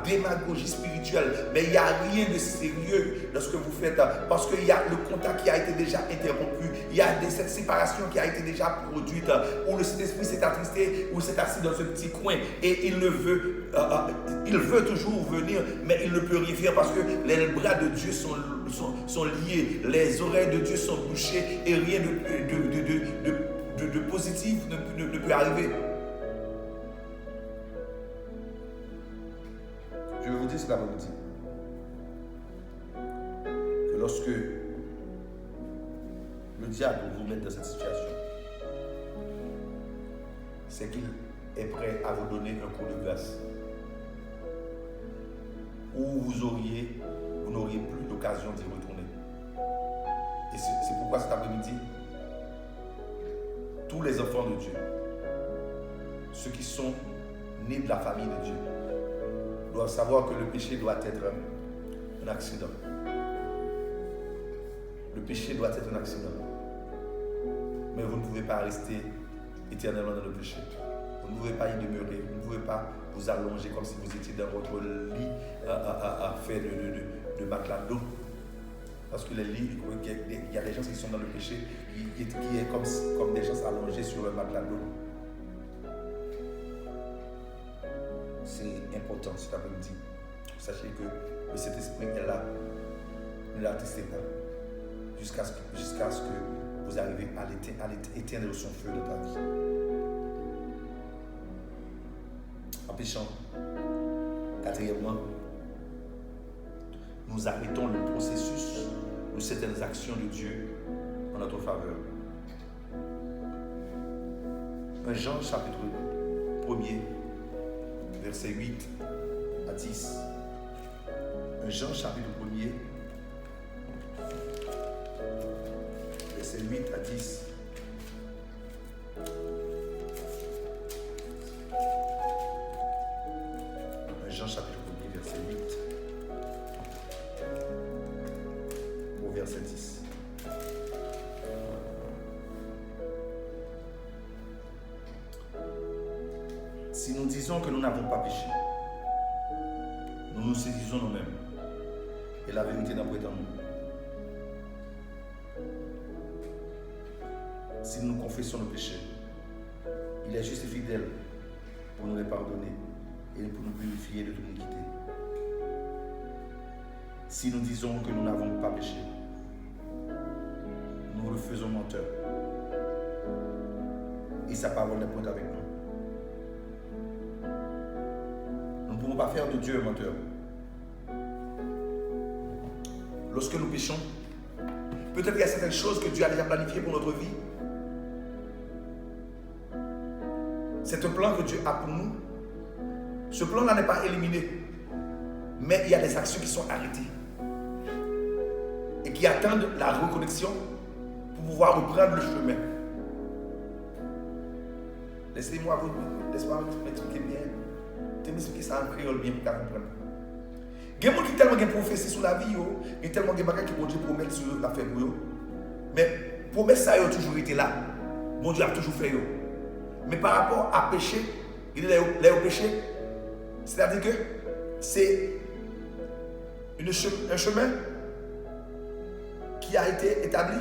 démagogie spirituelle. Mais il n'y a rien de sérieux dans ce que vous faites parce qu'il y a le contact qui a été déjà interrompu. Il y a cette séparation qui a été déjà produite où le Saint-Esprit s'est attristé, où s'est assis dans un petit coin et il veut toujours venir, mais il ne peut rien faire parce que les bras de Dieu sont liés, les oreilles de Dieu sont bouchées et rien de positif ne peut arriver. Je vais vous dire cela après-midi. Que lorsque le diable vous met dans cette situation, c'est qu'il est prêt à vous donner un coup de grâce. Où vous n'auriez plus l'occasion d'y retourner. Et c'est pourquoi cet après-midi, tous les enfants de Dieu, ceux qui sont nés de la famille de Dieu, doivent savoir que le péché doit être un accident. Le péché doit être un accident. Mais vous ne pouvez pas rester éternellement dans le péché. Vous ne pouvez pas y demeurer. Vous ne pouvez pas vous allonger comme si vous étiez dans votre lit fait de matelas d'eau. Parce que les lits, il y a des gens qui sont dans le péché qui est comme des gens allongés sur un matelas d'eau. C'est important cet après-midi. Sachez que le Saint-Esprit est là. Ne l'attestez pas. Jusqu'à ce que vous arrivez à éteindre son feu de ta vie. En péchant, quatrièmement, nous arrêtons le processus de certaines actions de Dieu en notre faveur. 1 Jean chapitre 1er, verset 8 à 10. 1 Jean chapitre 1er, verset 8 à 10. Jean chapitre 1er, verset 8 au verset 10. Si nous disons que nous n'avons pas péché, nous nous saisissons nous-mêmes et la vérité n'habite en nous. Si nous confessons nos péchés, il est juste et fidèle pour nous les pardonner et pour nous purifier de toute iniquité. Si nous disons que nous n'avons pas péché, nous le faisons menteur. Et sa parole n'est point avec nous. Nous ne pouvons pas faire de Dieu un menteur. Lorsque nous péchons, peut-être qu'il y a certaines choses que Dieu a déjà planifiées pour notre vie. C'est un plan que Dieu a pour nous. Ce plan-là n'est pas éliminé, mais il y a des actions qui sont arrêtées et qui attendent la reconnexion pour pouvoir reprendre le chemin. Laissez-moi m'expliquer bien. Je vais m'expliquer ça en créole bien pour comprendre. Il y a des gens qui ont tellement de prophéties sur la vie, il y a tellement de choses qui vont Dieu promettre sur la fait pour eux. Mais promesse ça a toujours été là. Bon Dieu a toujours fait. Mais par rapport à péché, il est au péché. C'est-à-dire que c'est un chemin qui a été établi.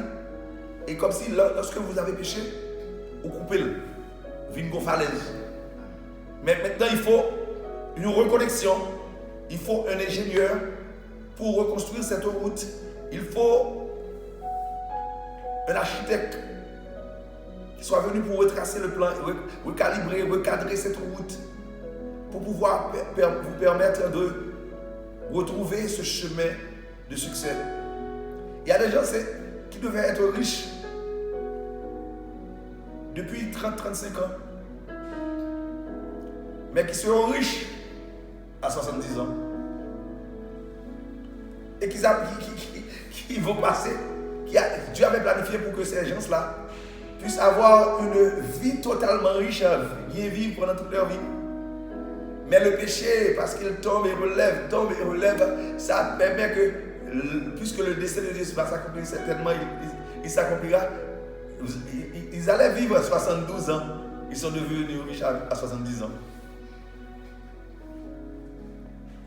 Et comme si lorsque vous avez péché, vous coupez le une falaise. Mais maintenant, il faut une reconnexion. Il faut un ingénieur pour reconstruire cette route. Il faut un architecte qui soit venu pour retracer le plan, recalibrer, recadrer cette route pour pouvoir vous permettre de retrouver ce chemin de succès. Il y a des gens qui devaient être riches depuis 30-35 ans, mais qui seront riches à 70 ans. Et qui vont passer, Dieu avait planifié pour que ces gens-là puissent avoir une vie totalement riche, bien vivre pendant toute leur vie. Mais le péché, parce qu'il tombe et relève, ça permet que, puisque le dessein de Dieu va s'accomplir, certainement, il s'accomplira. Ils allaient vivre à 72 ans. Ils sont devenus riches à 70 ans.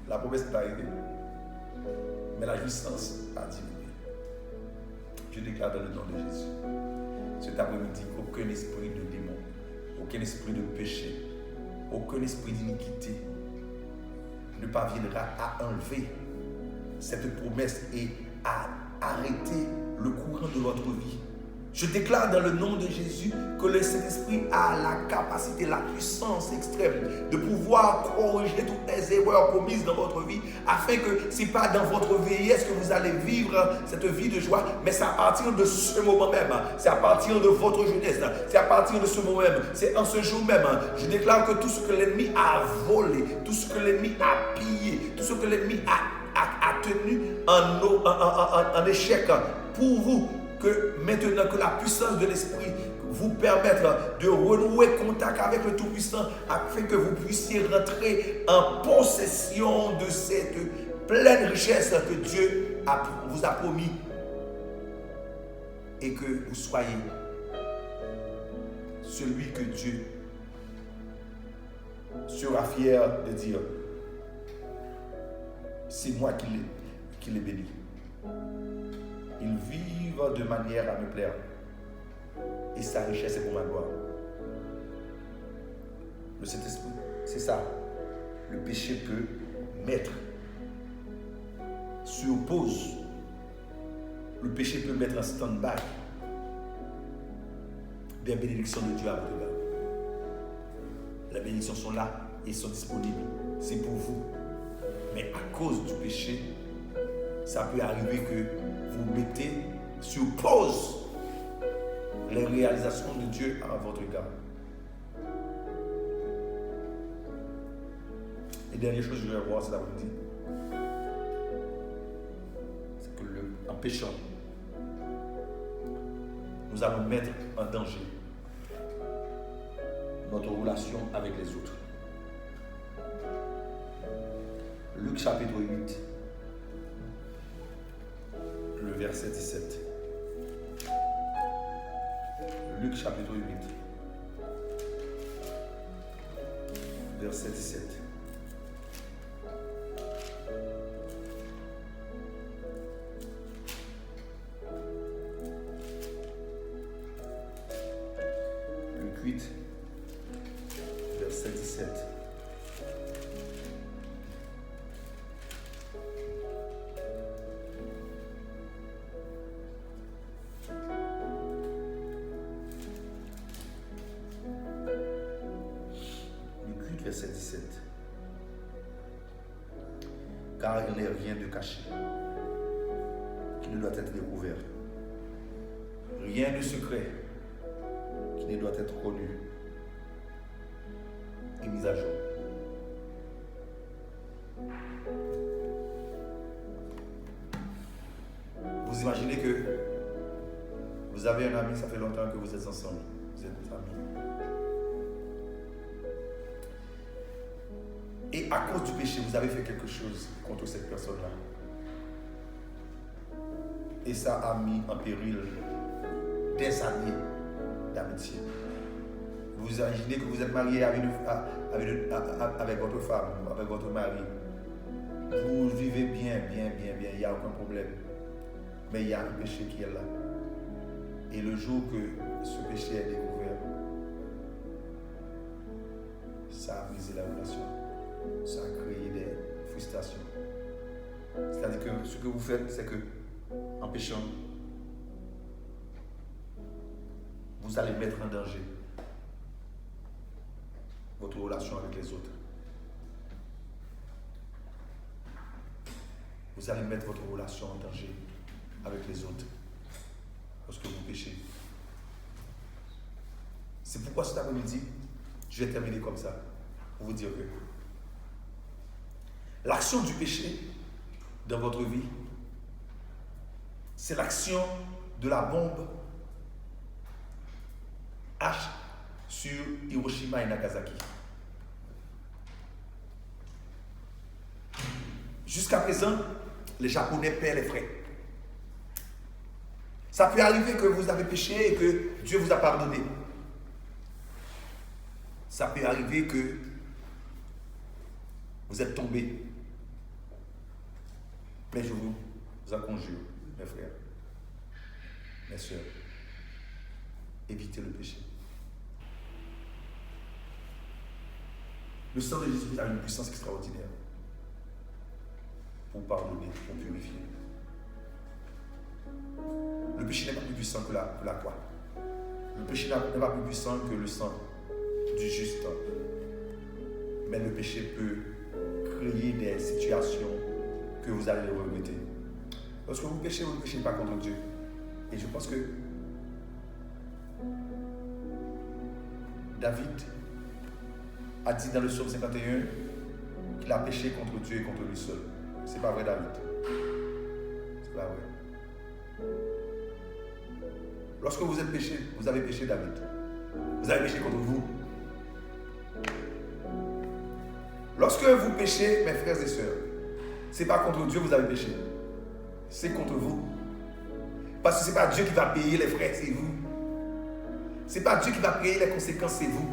La promesse est arrivée. Mais la jouissance a diminué. Je déclare dans le nom de Jésus. Cet après-midi, aucun esprit de démon, aucun esprit de péché, aucun esprit d'iniquité ne parviendra à enlever cette promesse et à arrêter le courant de votre vie. Je déclare dans le nom de Jésus que le Saint-Esprit a la capacité, la puissance extrême de pouvoir corriger toutes les erreurs commises dans votre vie, afin que ce n'est pas dans votre vieillesse que vous allez vivre cette vie de joie, mais c'est à partir de ce moment même, c'est à partir de votre jeunesse, c'est à partir de ce moment même, c'est en ce jour même. Je déclare que tout ce que l'ennemi a volé, tout ce que l'ennemi a pillé, tout ce que l'ennemi a tenu en échec pour vous, que maintenant que la puissance de l'Esprit vous permette de renouer contact avec le Tout-Puissant afin que vous puissiez rentrer en possession de cette pleine richesse que Dieu vous a promis et que vous soyez celui que Dieu sera fier de dire c'est moi qui l'ai béni. Ils vivent de manière à me plaire. Et sa richesse est pour ma gloire. Le Saint-Esprit, c'est ça. Le péché peut mettre sur pause. Le péché peut mettre en stand-by des bénédictions de Dieu à votre égard. Les bénédictions sont là et sont disponibles. C'est pour vous. Mais à cause du péché, ça peut arriver que vous mettez sur pause les réalisations de Dieu à votre égard. Et dernière chose que je vais voir cet après-midi, c'est que en péchant, nous allons mettre en danger notre relation avec les autres. Luc chapitre 8. Le verset 17. Luc chapitre 8. Verset 17. Luc 8. Verset 17. Verset 17. Car il n'est rien de caché qui ne doit être découvert. Rien de secret qui ne doit être connu et mis à jour. Vous imaginez que vous avez un ami, ça fait longtemps que vous êtes ensemble, vous êtes amis. Et à cause du péché, vous avez fait quelque chose contre cette personne-là. Et ça a mis en péril des années d'amitié. Vous imaginez que vous êtes marié avec votre femme, avec votre mari. Vous vivez bien, il n'y a aucun problème. Mais il y a un péché qui est là. Et le jour que ce péché est découvert, ça a brisé la relation. Ça a créé des frustrations. C'est-à-dire que ce que vous faites, c'est que, en péchant, vous allez mettre en danger votre relation avec les autres. Vous allez mettre votre relation en danger avec les autres lorsque vous péchez. C'est pourquoi cet après-midi, je vais terminer comme ça, pour vous dire que l'action du péché dans votre vie, c'est l'action de la bombe H sur Hiroshima et Nagasaki. Jusqu'à présent, les Japonais paient les frais. Ça peut arriver que vous avez péché et que Dieu vous a pardonné. Ça peut arriver que vous êtes tombé. Mais je vous en conjure, mes frères, mes soeurs, évitez le péché. Le sang de Jésus a une puissance extraordinaire pour pardonner, pour purifier. Le péché n'est pas plus puissant que la croix. Le péché n'est pas plus puissant que le sang du juste. Mais le péché peut créer des situations que vous allez regretter. Lorsque vous ne péchez pas contre Dieu. Et je pense que David a dit dans le psaume 51 qu'il a péché contre Dieu et contre lui seul. C'est pas vrai, David. C'est pas vrai. Lorsque vous êtes péché, vous avez péché, David. Vous avez péché contre vous. Lorsque vous péchez, mes frères et sœurs, c'est pas contre Dieu que vous avez péché. C'est contre vous. Parce que c'est pas Dieu qui va payer les frais, c'est vous. C'est pas Dieu qui va payer les conséquences, c'est vous.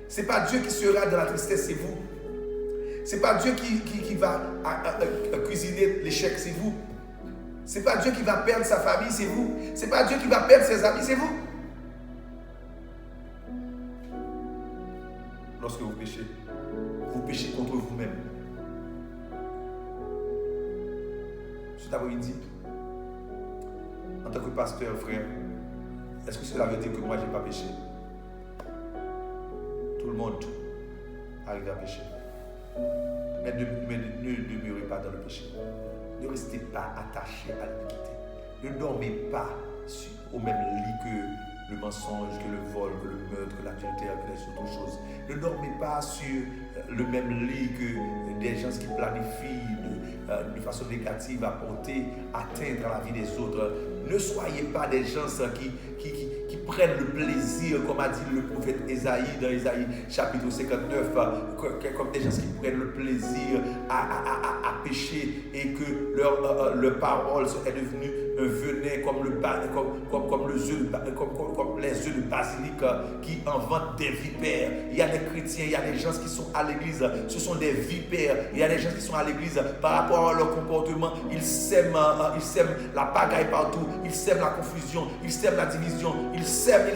C'est pas Dieu qui sera dans la tristesse, c'est vous. C'est pas Dieu qui va cuisiner l'échec, c'est vous. C'est pas Dieu qui va perdre sa famille, c'est vous. C'est pas Dieu qui va perdre ses amis, c'est vous. Lorsque vous péchez contre vous-même. Cet après-midi, en tant que pasteur, frère, est-ce que cela veut dire que moi je n'ai pas péché? Tout le monde arrive à pécher. Mais ne demeurez pas dans le péché. Ne restez pas attaché à l'iniquité. Ne dormez pas au même lit que le mensonge, que le vol, que le meurtre, que l'adultère, que les autres choses. Ne dormez pas sur le même lit que des gens qui planifient de façon négative à porter atteinte à la vie des autres. Ne soyez pas des gens qui prennent le plaisir, comme a dit le prophète Ésaïe dans Ésaïe chapitre 59, comme des gens qui prennent le plaisir à pécher et que leur parole est devenue un venin comme les œufs de basilic qui inventent des vipères. Il y a des chrétiens, il y a des gens qui sont à l'église, ce sont des vipères. Il y a des gens qui sont à l'église par rapport à leur comportement, ils sèment la pagaille partout, ils sèment la confusion, ils sèment la division, ils sèment.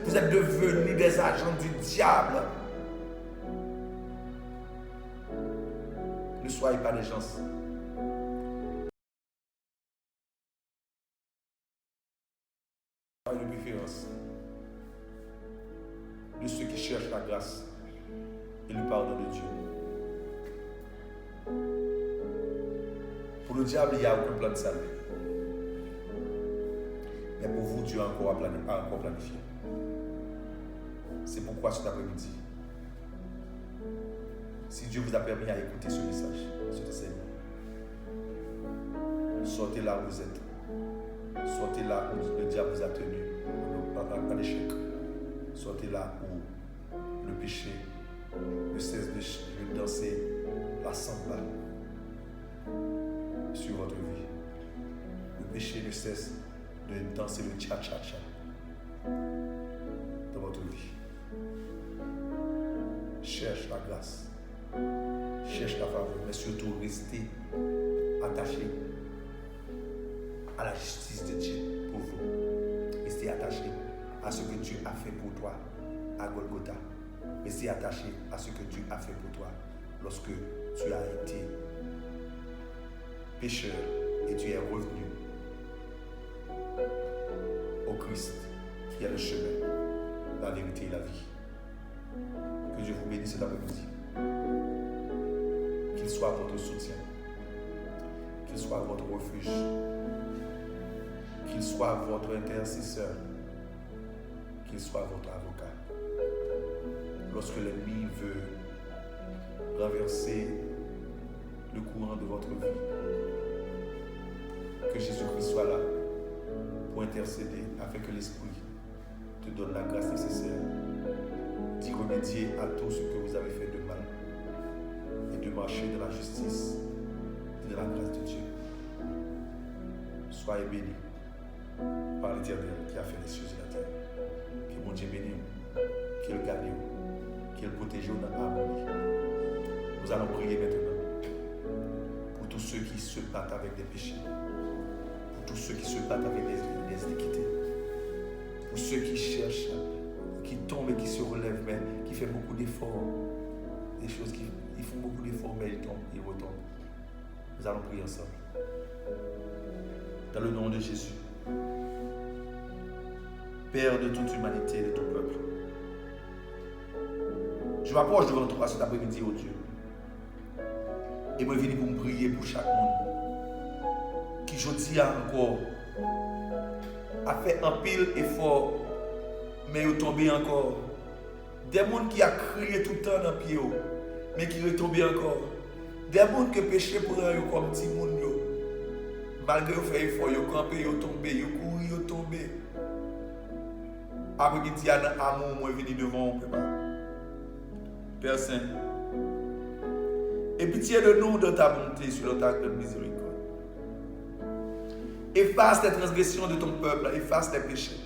Vous êtes devenus des agents du diable. Ne soyez pas des gens de préférence de ceux qui cherchent la grâce et le pardon de Dieu. Pour le diable, il n'y a aucun plan de salut. Mais pour vous, Dieu a encore planifié. C'est pourquoi cet après-midi, si Dieu vous a permis à écouter ce message, ce enseignement, sortez là où vous êtes. Sortez là où le diable vous a tenu en échec. Sortez là où le péché ne cesse de danser la samba sur votre vie. Le péché ne cesse de danser le cha-cha-cha dans votre vie. Cherche la grâce, cherche la faveur, mais surtout restez attaché à la justice de Dieu pour vous. Restez attaché à ce que Dieu a fait pour toi à Golgotha. Restez attaché à ce que Dieu a fait pour toi lorsque tu as été pécheur et tu es revenu au Christ qui est le chemin, la vérité et la vie. Que Dieu vous bénisse cet après-midi. Qu'il soit votre soutien, qu'il soit votre refuge, qu'il soit votre intercesseur, qu'il soit votre avocat. Lorsque l'ennemi veut renverser le courant de votre vie, que Jésus-Christ soit là pour intercéder afin que l'Esprit te donne la grâce nécessaire d'y remédier à tout ce que vous avez fait de mal et de marcher dans la justice et dans la grâce de Dieu. Soyez bénis par l'Éternel qui a fait les cieux et la terre. Que mon Dieu bénisse, qu'il garde, qu'il protège dans l'harmonie. Nous allons prier maintenant pour tous ceux qui se battent avec des péchés, pour tous ceux qui se battent avec des iniquités, pour ceux qui cherchent, qui tombent et qui se relèvent, mais qui font beaucoup d'efforts, des choses qui ils font beaucoup d'efforts, mais ils tombent, ils retombent. Nous allons prier ensemble. Dans le nom de Jésus, Père de toute humanité et de tout peuple, je m'approche devant toi cet après-midi, oh Dieu. Et moi, je viens pour me prier pour chaque monde qui, je dis encore, a fait un pile effort, mais il est tombé encore. Des gens qui ont crié tout le temps dans le pied, mais qui sont tombés encore. Des gens qui ont péché pour eux comme petit monde. Malgré qu'ils ont fait effort, ils ont campé, ils ont tombé, ils ont couru, ils ont tombé. Après qu'il y a un amour, moi, je viens devant vous, Père Saint. Et pitié de nous de ta bonté sur notre acte de miséricorde. Efface les transgressions de ton peuple, efface les péchés.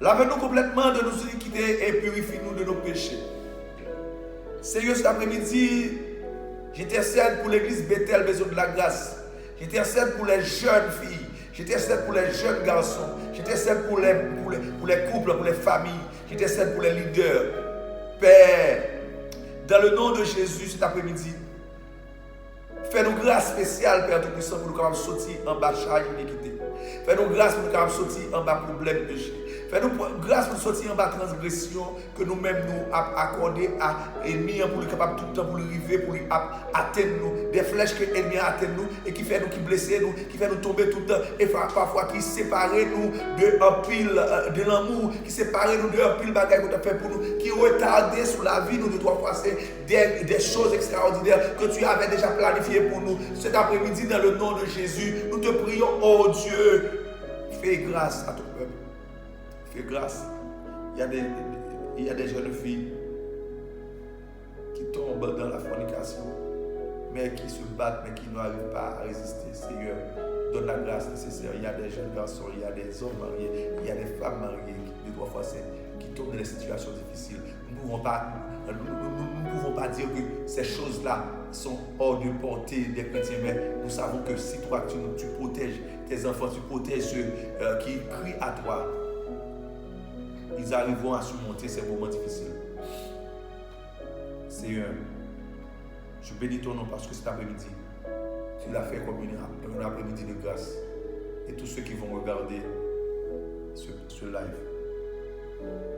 Lave-nous complètement de nos iniquités et purifie-nous de nos péchés. Seigneur, cet après-midi, j'intercède pour l'église Bethel, Maison de la Grâce. J'intercède pour les jeunes filles. J'intercède pour les jeunes garçons. J'intercède pour les couples, pour les familles. J'intercède pour les leaders. Père, dans le nom de Jésus cet après-midi, fais-nous grâce spéciale, Père Tout-Puissant, pour nous capables de sortir en bas charge d'iniquité. Fais-nous grâce pour nous capables de sortir en bas problème de péché. Fais-nous grâce pour nous sortir en bas transgression que nous-mêmes nous avons accordé à l'ennemi pour lui capable tout le temps pour lui arriver, pour lui atteindre nous. Des flèches que l'ennemi a atteint nous et qui fait nous, qui blesser nous, qui fait nous tomber tout le temps et parfois qui sépare nous de un pile de l'amour, qui sépare nous de un pile bagaille que tu as fait pour nous, qui retarde sur la vie nous de trois fois des choses extraordinaires que tu avais déjà planifiées pour nous. Cet après-midi, dans le nom de Jésus, nous te prions, oh Dieu, fais grâce à ton peuple. Fais grâce. Il y a des jeunes filles qui tombent dans la fornication, mais qui se battent, mais qui n'arrivent pas à résister. Seigneur, donne la grâce nécessaire. Il y a des jeunes garçons, il y a des hommes mariés, il y a des femmes mariées, de trois fois qui tombent dans des situations difficiles. Nous ne pouvons pas dire que ces choses-là sont hors de portée des chrétiens, mais nous savons que si toi, tu protèges tes enfants, tu protèges ceux qui crient à toi, ils arriveront à surmonter ces moments difficiles. Seigneur, je bénis ton nom parce que cet après-midi, tu l'as fait comme un après-midi de grâce. Et tous ceux qui vont regarder ce live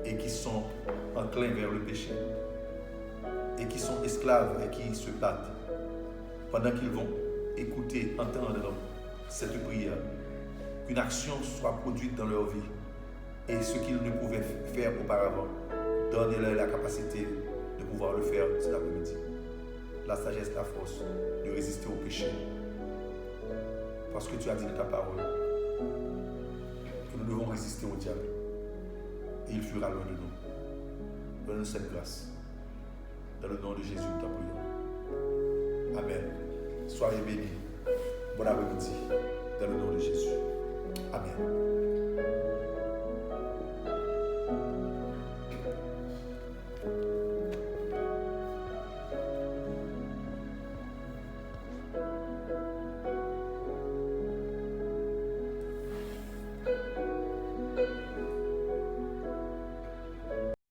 et qui sont enclins vers le péché et qui sont esclaves et qui se battent, pendant qu'ils vont écouter, entendre cette prière, qu'une action soit produite dans leur vie. Et ce qu'ils ne pouvaient faire auparavant, donnez-leur la capacité de pouvoir le faire cet après-midi. La sagesse, la force de résister au péché. Parce que tu as dit dans ta parole que nous devons résister au diable. Et il fuira loin de nous. Donne-nous cette grâce. Dans le nom de Jésus, nous t'en prions. Amen. Soyez bénis. Bon après-midi. Dans le nom de Jésus. Amen.